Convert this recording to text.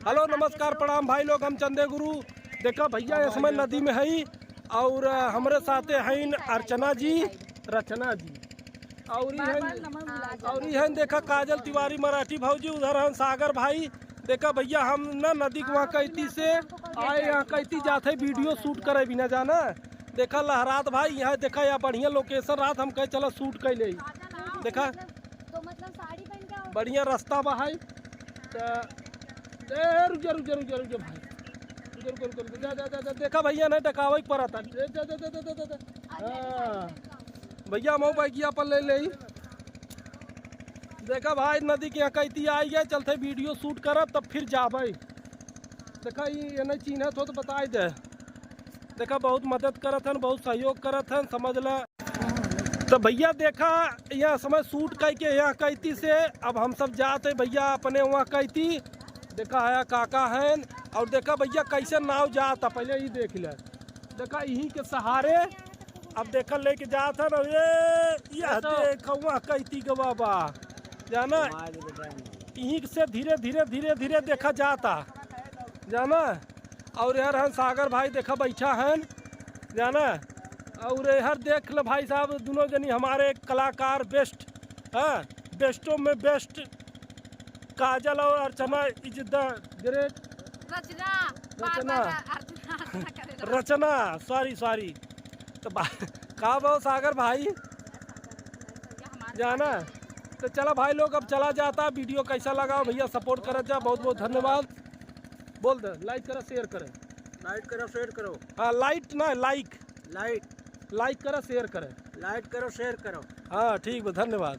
Hello नमस्कार प्रणाम भाई लोग, हम चंदे गुरु। देखा भैया इस समय नदी में है और हमारे साथ हैं अर्चना जी, रचना जी और हैं देखा काजल तिवारी मराठी भाजी, उधर हैं सागर भाई। देखा भैया हम ना नदी के वहाँ कैती से आए, यहाँ कैती जाते वीडियो शूट करे भी ना जाना। देखा लहरात भाई यहाँ देखा या बढ़िया लोकेशन रात हम कहे चला शूट कर ले। देखा बढ़िया रास्ता बा है। रुक जा भाई, देखा भैया नहीं डकावे पड़ा था। भैया मऊ बैगिया पर ले ले। देखा भाई नदी के यहाँ कैती आई है, चलते वीडियो शूट करब तब फिर जाबे। देखा ये नहीं चिन्ह तो बता दे। देखा बहुत मदद करत हन, बहुत सहयोग करत हन, समझ ला। तो भैया देखा यहाँ समय शूट करके यहाँ कैती से अब हम सब जाते भैया अपने वहाँ कैती। देखा है काका हैं और देखा भैया कैसे नाव जाता, पहले ही देख ले। देखा यहीं के सहारे अब देखा लेके जाता ना ये देखा वहाँ कैती के बाबा जाना, यहीं से धीरे धीरे देखा जाता जाना। और यार हम सागर भाई देखा बैठा हैं जाना। और यार देख ले भाई साहब दोनों जनी हमारे कलाकार बेस्ट, हाँ बेस्टों में बेस्ट काजल और Archana is the great. Rachna sorry तो कहा बहु सागर भाई जाना। तो चला भाई लोग अब चला जाता। वीडियो कैसा लगा भैया सपोर्ट कर जा, बहुत बहुत धन्यवाद। बोल दे लाइक करो शेयर करें। लाइक करो शेयर करो। हाँ लाइट ना लाइक लाइक करो शेयर करें। लाइक करो शेयर करो। हाँ ठीक है, धन्यवाद।